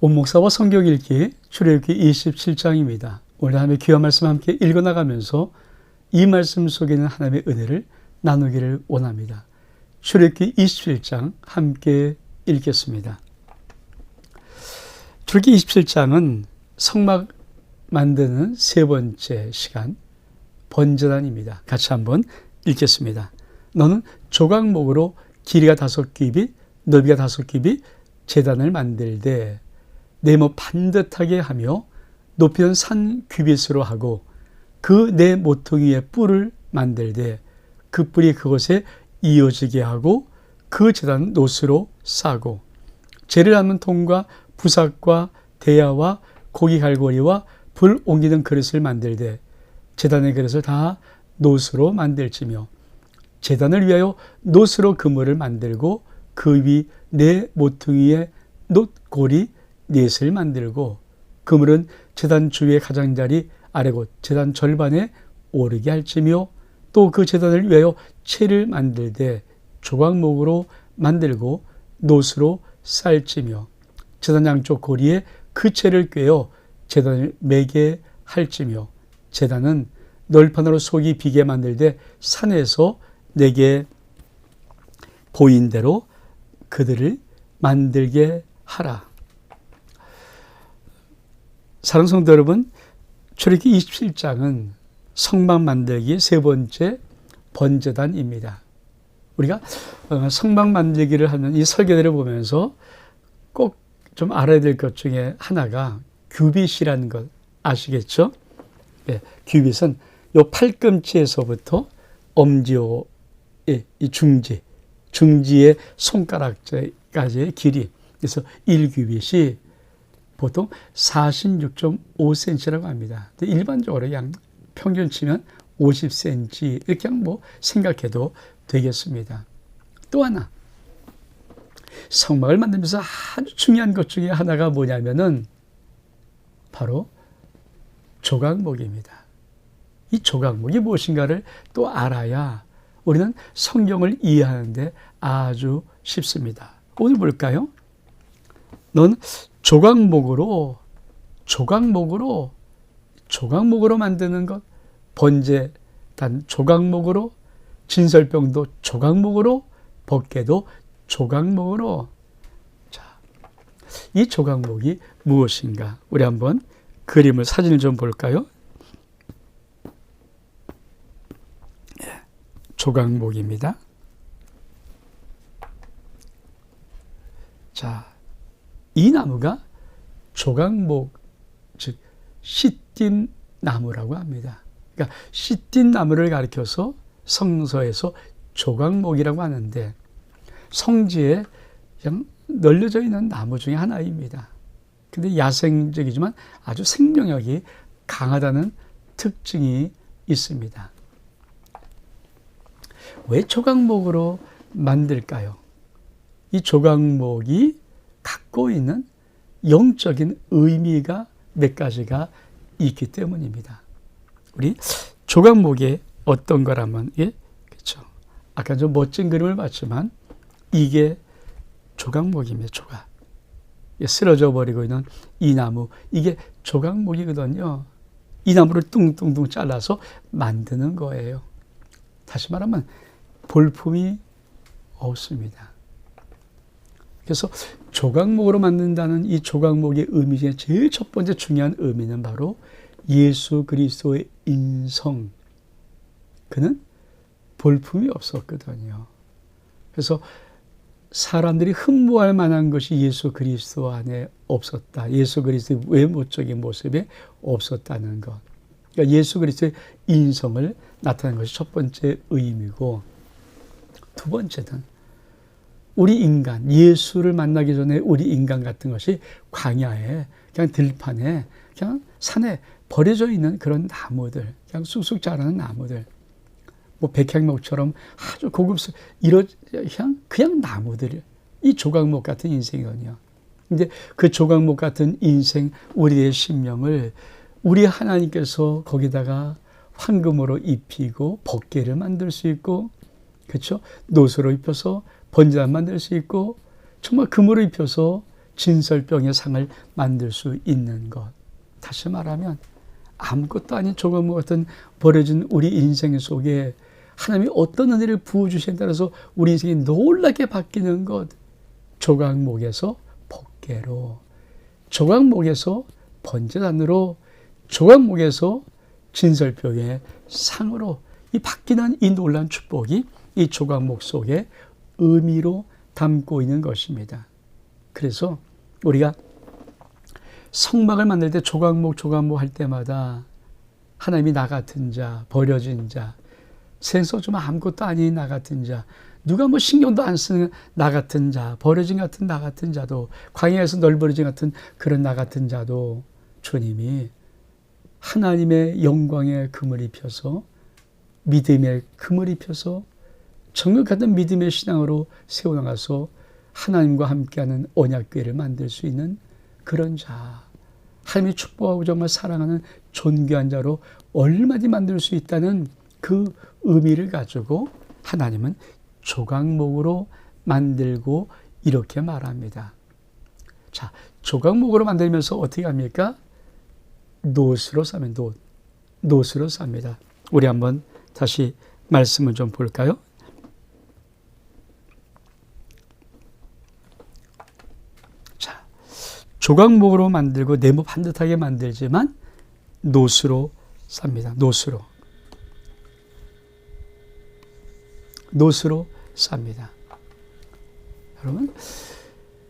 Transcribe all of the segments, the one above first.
온 목사와 성경 읽기 출애굽기 27장입니다. 오늘 하나님의 귀한 말씀 함께 읽어나가면서 이 말씀 속에 있는 하나님의 은혜를 나누기를 원합니다. 출애굽기 27장 함께 읽겠습니다. 출애굽기 27장은 성막 만드는 세 번째 시간 번제단입니다. 같이 한번 읽겠습니다. 너는 조각목으로 길이가 5규빗, 넓이가 5규빗 제단을 만들되 네모 반듯하게 하며 높이는 3규빗으로 하고 그 네 모퉁이의 뿔을 만들되 그 뿔이 그곳에 이어지게 하고 그 제단 노스로 싸고 재를 담는 통과 부삭과 대야와 고기 갈고리와 불 옮기는 그릇을 만들되 제단의 그릇을 다 노스로 만들지며 제단을 위하여 노스로 그물을 만들고 그 위 네 모퉁이의 놋고리 넷을 만들고 그물은 제단 주위의 가장자리 아래곳 제단 절반에 오르게 할지며 또 그 제단을 위하여 채를 만들되 조각목으로 만들고 놋으로 쌀지며 제단 양쪽 고리에 그 채를 꿰어 제단을 매게 할지며 제단은 널판으로 속이 비게 만들되 산에서 내게 보인 대로 그들을 만들게 하라. 사랑하는 성도 여러분, 출애굽기 27장은 성막 만들기의 세 번째 번제단입니다. 우리가 성막 만들기를 하는 이 설계들을 보면서 꼭 좀 알아야 될 것 중에 하나가 규빗이라는 것 아시겠죠? 네, 규빗은 요 팔꿈치에서부터 엄지요, 이 중지의 손가락까지의 길이, 그래서 1규빗이 보통 46.5cm라고 합니다. 일반적으로 그냥 평균 치면 50cm 이렇게 뭐 생각해도 되겠습니다. 또 하나, 성막을 만들면서 아주 중요한 것 중에 하나가 뭐냐면은 바로 조각목입니다. 이 조각목이 무엇인가를 또 알아야 우리는 성경을 이해하는데 아주 쉽습니다. 오늘 볼까요? 넌 조각목으로 만드는 것, 번제단 조각목으로, 진설병도 조각목으로, 법궤도 조각목으로. 자, 이 조각목이 무엇인가? 우리 한번 그림을, 사진을 좀 볼까요? 조각목입니다. 자, 이 나무가 조각목, 즉 시띠 나무라고 합니다. 그러니까 시띠 나무를 가리켜서 성서에서 조각목이라고 하는데 성지에 그냥 널려져 있는 나무 중에 하나입니다. 근데 야생적이지만 아주 생명력이 강하다는 특징이 있습니다. 왜 조각목으로 만들까요? 이 조각목이 갖고 있는 영적인 의미가 몇 가지가 있기 때문입니다. 우리 조각목이 어떤 거라면, 그렇죠. 아까 좀 멋진 그림을 봤지만 이게 조각목입니다. 조각. 쓰러져 버리고 있는 이 나무, 이게 조각목이거든요. 이 나무를 뚱뚱뚱 잘라서 만드는 거예요. 다시 말하면 볼품이 없습니다. 그래서 조각목으로 만든다는 이 조각목의 의미 중에 제일 첫 번째 중요한 의미는 바로 예수 그리스도의 인성. 그는 볼품이 없었거든요. 그래서 사람들이 흠모할 만한 것이 예수 그리스도 안에 없었다. 예수 그리스도의 외모적인 모습에 없었다는 것. 그러니까 예수 그리스도의 인성을 나타내는 것이 첫 번째 의미고, 두 번째는 우리 인간, 예수를 만나기 전에 우리 인간 같은 것이 광야에, 그냥 들판에, 그냥 산에 버려져 있는 그런 나무들, 그냥 쑥쑥 자라는 나무들, 뭐 백향목처럼 아주 고급스, 그냥 나무들, 이 조각목 같은 인생이거든요. 근데 그 조각목 같은 인생, 우리의 심령을 우리 하나님께서 거기다가 황금으로 입히고 법궤를 만들 수 있고, 그렇죠? 노수로 입혀서 번제단 만들 수 있고, 정말 금으로 입혀서 진설병의 상을 만들 수 있는 것. 다시 말하면 아무것도 아닌 조각목 같은 버려진 우리 인생 속에 하나님이 어떤 은혜를 부어주시에 따라서 우리 인생이 놀랍게 바뀌는 것. 조각목에서 법궤로, 조각목에서 번제단으로, 조각목에서 진설병의 상으로, 이 바뀌는 이 놀라운 축복이 이 조각목 속에 의미로 담고 있는 것입니다. 그래서 우리가 성막을 만들 때 조각목 할 때마다 하나님이 나 같은 자, 버려진 자, 세상 좀 아무것도 아닌 나 같은 자, 누가 뭐 신경도 안 쓰는 나 같은 자, 버려진 같은 나 같은 자도, 광야에서 널브러진 같은 그런 나 같은 자도 주님이 하나님의 영광의 금을 입혀서, 믿음의 금을 입혀서 정확한 믿음의 신앙으로 세워나가서 하나님과 함께하는 언약궤를 만들 수 있는 그런 자, 하나님이 축복하고 정말 사랑하는 존귀한 자로 얼마든지 만들 수 있다는 그 의미를 가지고 하나님은 조각목으로 만들고 이렇게 말합니다. 자, 조각목으로 만들면서 어떻게 합니까? 놋으로 싸면 놋으로 쌉니다. 우리 한번 다시 말씀을 좀 볼까요? 자, 조각목으로 만들고 네모 반듯하게 만들지만 놋으로 쌉니다. 놋으로 쌉니다. 여러분,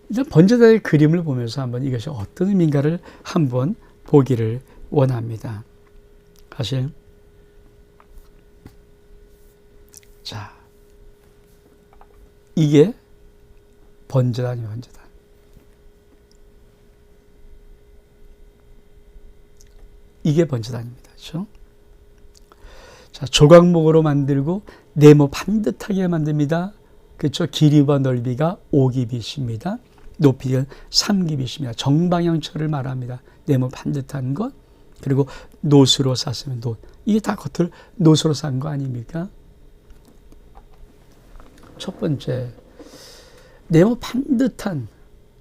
일단 번제단의 그림을 보면서 한번 이것이 어떤 의미인가를 한번 보기를 원합니다. 사실 자, 이게 번제단이에요. 번제단. 이게 번제단입니다. 그렇죠? 자, 조각목으로 만들고 네모 반듯하게 만듭니다. 그렇죠? 길이와 넓이가 5규빗입니다. 높이는 3규빗입니다. 정방향처를 말합니다. 네모 반듯한 것. 그리고 놋으로 쌌으면 놋. 이게 다 겉을 놋으로 싼 거 아닙니까? 첫 번째, 네모 반듯한,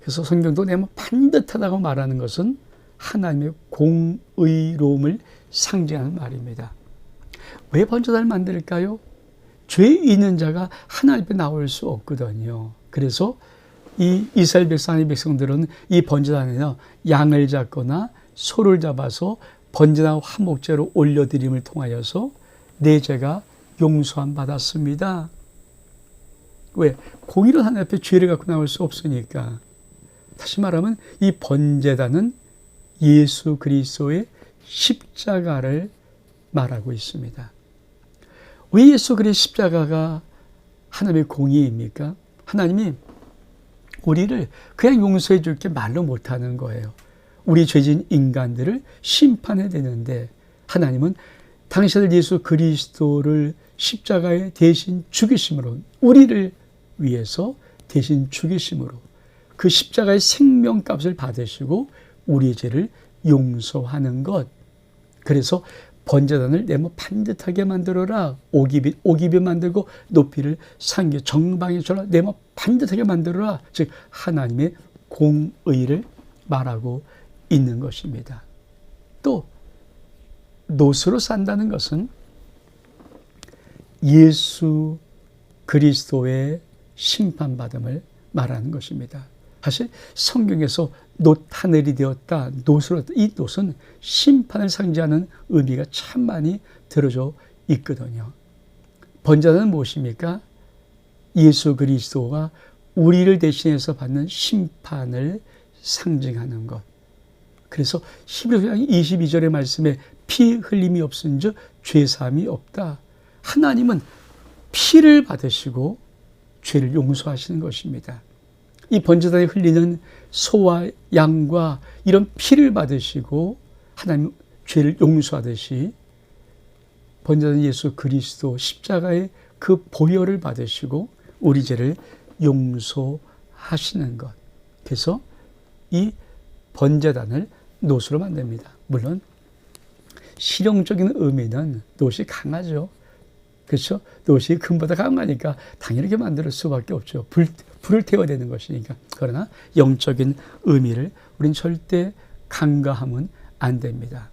그래서 성경도 네모 반듯하다고 말하는 것은 하나님의 공의로움을 상징하는 말입니다. 왜 번제단을 만들까요? 죄 있는 자가 하나님 앞에 나올 수 없거든요. 그래서 이 이스라엘 백성의 백성들은 이 번제단에는 양을 잡거나 소를 잡아서 번제단 화목제로 올려드림을 통하여서 내 죄가 용서함 받았습니다. 왜? 공의로운 하나님 앞에 죄를 갖고 나올 수 없으니까. 다시 말하면 이 번제단은 예수 그리스도의 십자가를 말하고 있습니다. 왜 예수 그리스도의 십자가가 하나님의 공의입니까? 하나님이 우리를 그냥 용서해 줄게 말로 못하는 거예요. 우리 죄진 인간들을 심판해야 되는데 하나님은 당신 아들 예수 그리스도를 십자가에 대신 죽이심으로, 우리를 위해서 대신 죽이심으로 그 십자가의 생명값을 받으시고 우리의 죄를 용서하는 것. 그래서 번제단을 네모 반듯하게 만들어라. 5규빗 만들고 높이를 3규빗 정방향처럼 네모 반듯하게 만들어라. 즉 하나님의 공의를 말하고 있는 것입니다. 또 놋으로 싼다는 것은 예수 그리스도의 심판받음을 말하는 것입니다. 사실 성경에서 놋 하늘이 되었다, 놋으로, 이 놋은 심판을 상징하는 의미가 참 많이 들어져 있거든요. 번제단은 무엇입니까? 예수 그리스도가 우리를 대신해서 받는 심판을 상징하는 것. 그래서 히브리서 22절의 말씀에 피 흘림이 없은즉 죄사함이 없다. 하나님은 피를 받으시고 죄를 용서하시는 것입니다. 이 번제단에 흘리는 소와 양과 이런 피를 받으시고 하나님 죄를 용서하듯이 번제단 예수 그리스도 십자가의 그 보혈을 받으시고 우리 죄를 용서하시는 것. 그래서 이 번제단을 놋으로 만듭니다. 물론 실용적인 의미는 놋이 강하죠. 그렇죠? 놋이 금보다 강하니까 당연히 이렇게 만들 수밖에 없죠. 불을 태워야 되는 것이니까. 그러나 영적인 의미를 우린 절대 간과하면 안 됩니다.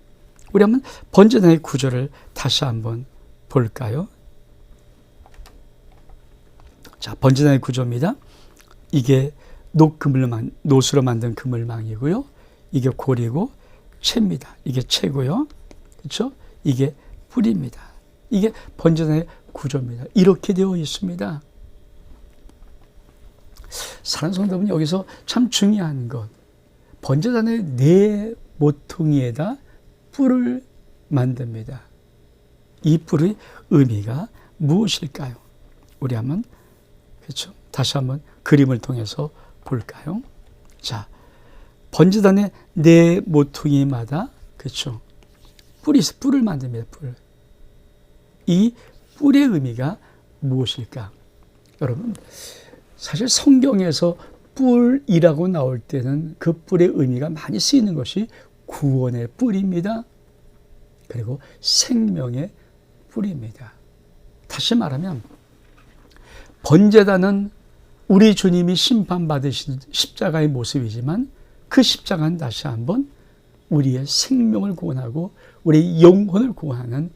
우리 한번 번제단의 구조를 다시 한번 볼까요? 자, 번제단의 구조입니다. 이게 노수로 만든 그물망이고요. 이게 고리고 채입니다. 이게 채고요. 그렇죠? 이게 뿔입니다. 이게 번제단의 구조입니다. 이렇게 되어 있습니다. 사랑하는 성도분, 여기서 참 중요한 것, 번제단의 네 모퉁이에다 뿔을 만듭니다. 이 뿔의 의미가 무엇일까요? 우리 한번, 그렇죠? 다시 한번 그림을 통해서 볼까요? 자, 번제단의 네 모퉁이마다, 그렇죠? 뿔을 만듭니다. 뿔. 이 뿔의 의미가 무엇일까? 여러분, 사실 성경에서 뿔이라고 나올 때는 그 뿔의 의미가 많이 쓰이는 것이 구원의 뿔입니다. 그리고 생명의 뿔입니다. 다시 말하면 번제단은 우리 주님이 심판받으신 십자가의 모습이지만 그 십자가는 다시 한번 우리의 생명을 구원하고 우리의 영혼을 구원하는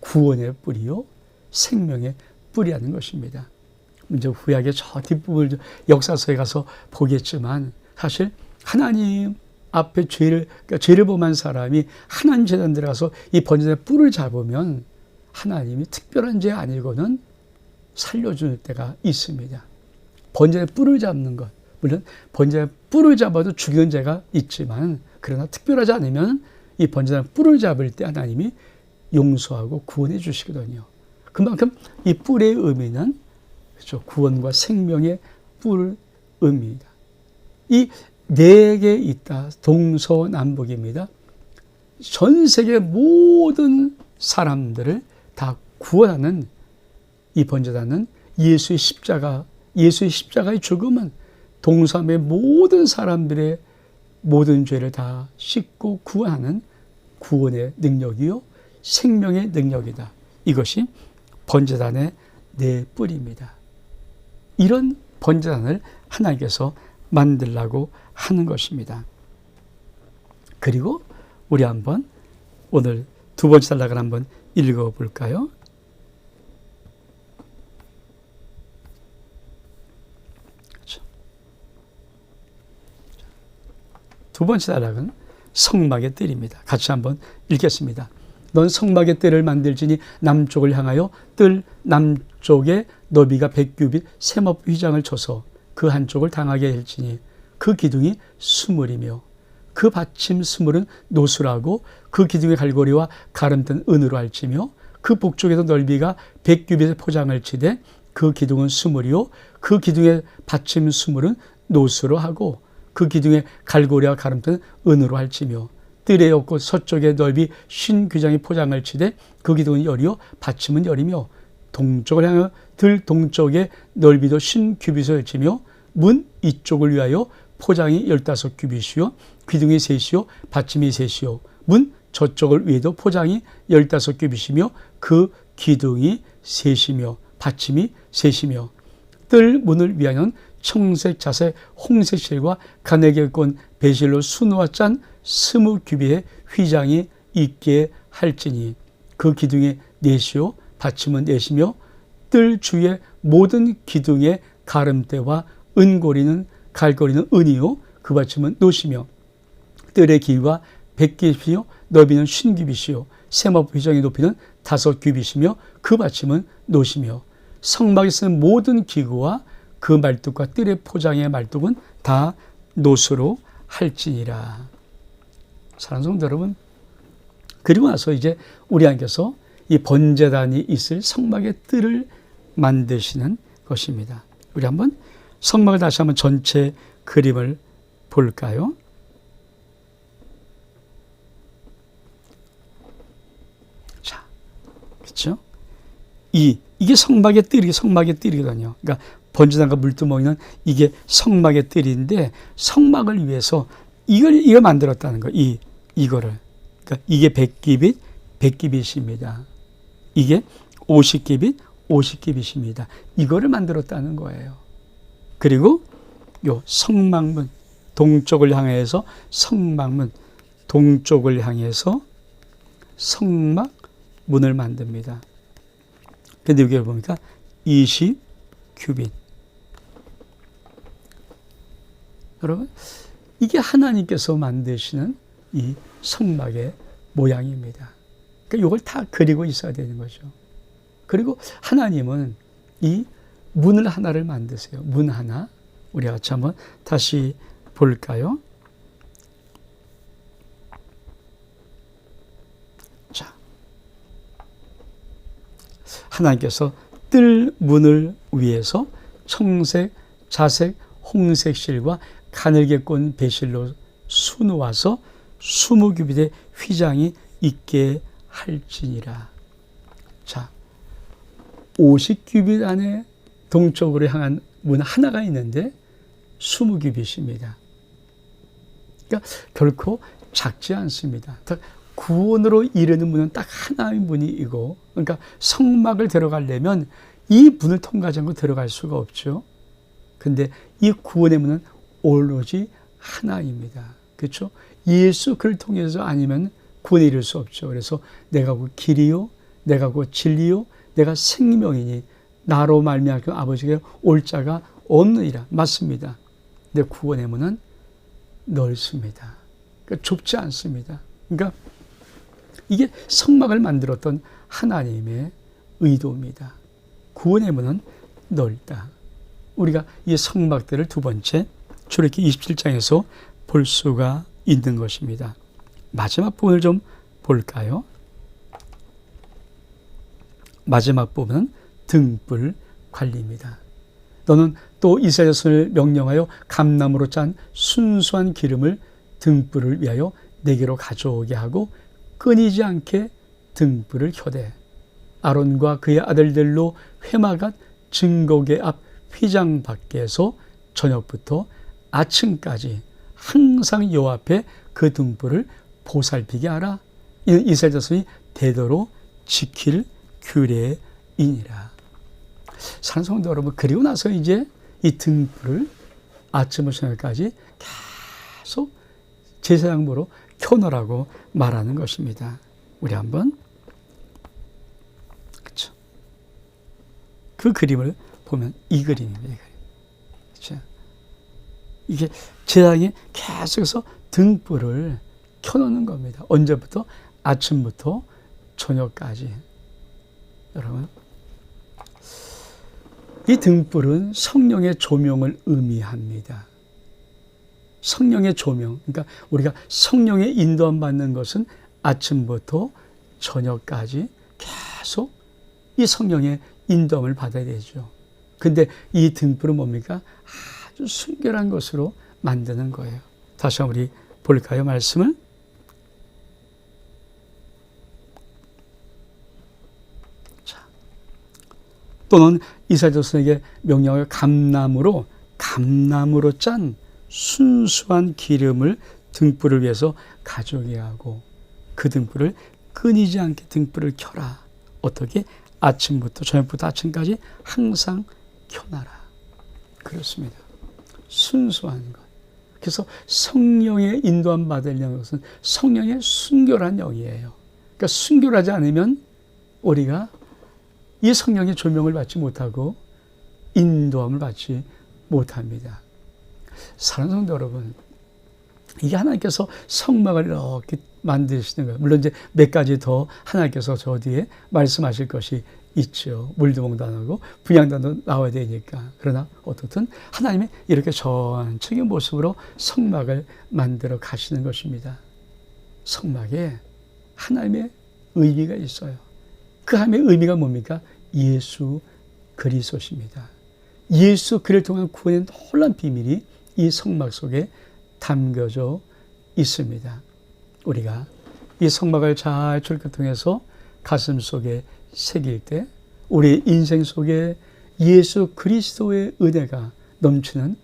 구원의 뿔이요 생명의 뿔이라는 것입니다. 이제 구약의 저 뒷부분을 역사서에 가서 보겠지만 사실 하나님 앞에 죄를 범한 사람이 하나님 재단 들어가서 이 번제단의 뿔을 잡으면 하나님이 특별한 죄 아니고는 살려줄 때가 있습니다. 번제단의 뿔을 잡는 것, 물론 번제단의 뿔을 잡아도 죽이는 죄가 있지만 그러나 특별하지 않으면 이 번제단의 뿔을 잡을 때 하나님이 용서하고 구원해 주시거든요. 그만큼 이 뿔의 의미는 그렇죠, 구원과 생명의 뿔 의미입니다. 이 네 개 있다. 동서남북입니다. 전 세계 모든 사람들을 다 구원하는 이 번제단은 예수의 십자가의 죽음은 동서남의 모든 사람들의 모든 죄를 다 씻고 구원하는 구원의 능력이요 생명의 능력이다. 이것이 번제단의 네 뿔입니다. 이런 번제단을 하나님께서 만들라고 하는 것입니다. 그리고 우리 한번 오늘 두 번째 단락을 한번 읽어볼까요? 그렇죠. 두 번째 단락은 성막의 뜰입니다. 같이 한번 읽겠습니다. 넌 성막의 뜰을 만들지니 남쪽을 향하여 뜰 남쪽에 너비가 100규빗 세법 휘장을 쳐서 그 한쪽을 당하게 할지니 그 기둥이 수물이며 그 받침 수물은 노수라고 그 기둥의 갈고리와 가름뜬 은으로 할지며 그 북쪽에도 넓이가 100규빗의 포장을 치되 그 기둥은 수물이요 그 기둥의 받침 수물은 노수로 하고 그 기둥의 갈고리와 가름뜬 은으로 할지며 뜰의 옆곳 서쪽의 넓이 50규장의 포장을 치되 그 기둥은 열이요 받침은 열이며 동쪽을 향하여 들 동쪽의 넓이도 50규빗을 할지며 문 이쪽을 위하여 포장이 15규빗이요 기둥이 셋이요 받침이 셋이요 문 저쪽을 위에도 포장이 15규빗이며 그 기둥이 셋이며 받침이 셋이며 뜰 문을 위하여는 청색 자색 홍색 실과 가네겔권 베실로 수놓아 짠 20규빗의 휘장이 있게 할지니 그 기둥의 넷이요 받침은 넷이며 뜰 주의 모든 기둥의 가름대와 갈고리는 은이요 그 받침은 노시며 뜰의 길이가 100규빗이요 너비는 50규빗이요 세법 휘장의 높이는 5규빗이며 그 받침은 노시며 성막에 쓰는 모든 기구와 그 말뚝과 뜰의 포장의 말뚝은 다 노수로 할지니라. 사랑하는 성도 여러분, 그리고 나서 이제 우리 하나님께서 이 번제단이 있을 성막의 뜰을 만드시는 것입니다. 우리 한번 성막을 다시 한번 전체 그림을 볼까요? 자, 그렇죠? 이게 성막의 뜰이거든요. 그러니까 번제단과 물두멍이는 이게 성막의 뜰인데 성막을 위해서 이걸 만들었다는 거. 이거를. 그러니까 이게 100규빗입니다. 이게 50규빗입니다. 이거를 만들었다는 거예요. 그리고 요 성막문, 동쪽을 향해서 성막문, 동쪽을 향해서 성막 문을 만듭니다. 근데 여기 보니까 20규빗. 여러분, 이게 하나님께서 만드시는 이 성막의 모양입니다. 그러니까 이걸 다 그리고 있어야 되는 거죠. 그리고 하나님은 이 문을 하나를 만드세요. 문 하나. 우리 같이 한번 다시 볼까요? 자, 하나님께서 뜰 문을 위해서 청색, 자색, 홍색 실과 가늘게 꼰 배실로 수놓아서 20규빗의 휘장이 있게 할지니라. 자, 50규빗 안에 동쪽으로 향한 문 하나가 있는데 20규빗입니다. 그러니까 결코 작지 않습니다. 구원으로 이르는 문은 딱 하나의 문이고, 그러니까 성막을 들어가려면 이 문을 통과하지 않고 들어갈 수가 없죠. 근데 이 구원의 문은 오로지 하나입니다. 그렇죠? 예수 그를 통해서 아니면 구원에 이를 수 없죠. 그래서 내가 그 길이요, 내가 그 진리요, 내가 생명이니 나로 말미암아 아버지께 올 자가 없느니라. 맞습니다. 근데 구원의 문은 넓습니다. 그러니까 좁지 않습니다. 그러니까 이게 성막을 만들었던 하나님의 의도입니다. 구원의 문은 넓다. 우리가 이 성막들을 두 번째 출애굽기 27장에서 볼 수가 있는 것입니다. 마지막 부분을 좀 볼까요? 마지막 부분은 등불 관리입니다. 너는 또 이스라엘 자손을 명령하여 감나무로 짠 순수한 기름을 등불을 위하여 내게로 가져오게 하고 끊이지 않게 등불을 켜되 아론과 그의 아들들로 회막앗 증거궤 앞 휘장 밖에서 저녁부터 아침까지 항상 여호와 앞에 그 등불을 보살피게 하라. 이는 이스라엘 자손이 대대로 지킬 규례이니라. 사랑하는 성도 여러분, 그리고 나서 이제 이 등불을 아침부터 저녁까지 계속 제사장으로 켜놓으라고 말하는 것입니다. 우리 한번 그렇죠? 그 그림을 보면 이 그림입니다. 그렇죠? 이게 제사장이 계속해서 등불을 켜놓는 겁니다. 언제부터? 아침부터 저녁까지. 여러분, 이 등불은 성령의 조명을 의미합니다. 성령의 조명, 그러니까 우리가 성령의 인도함 받는 것은 아침부터 저녁까지 계속 이 성령의 인도함을 받아야 되죠. 근데 이 등불은 뭡니까? 아주 순결한 것으로 만드는 거예요. 다시 한번 우리 볼까요? 말씀을. 자, 또는 이스라엘 자손에게 명령하여 감나무로 짠 순수한 기름을 등불을 위해서 가져오게 하고 그 등불을 끊이지 않게 등불을 켜라. 어떻게? 아침부터 저녁부터 아침까지 항상 켜놔라. 그렇습니다. 순수한 것. 그래서 성령의 인도함 받으려는 것은 성령의 순결한 영이에요. 그러니까 순결하지 않으면 우리가 이 성령의 조명을 받지 못하고 인도함을 받지 못합니다. 사랑하는 성도 여러분, 이게 하나님께서 성막을 이렇게 만드시는 거예요. 물론 이제 몇 가지 더 하나님께서 저 뒤에 말씀하실 것이 있죠. 물두멍도 안 하고 분향단도 나와야 되니까. 그러나 어떻든 하나님이 이렇게 전적인 모습으로 성막을 만들어 가시는 것입니다. 성막에 하나님의 의미가 있어요. 그 하나님의 의미가 뭡니까? 예수 그리스도십니다. 예수 그를 통한 구원의 놀라운 비밀이 이 성막 속에 담겨져 있습니다. 우리가 이 성막을 잘 통해서 가슴 속에 새길 때 우리의 인생 속에 예수 그리스도의 은혜가 넘치는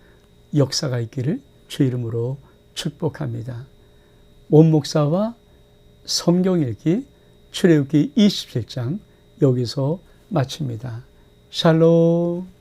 역사가 있기를 주 이름으로 축복합니다. 원목사와 성경 읽기 출애굽기 27장 여기서 마칩니다. 샬롬.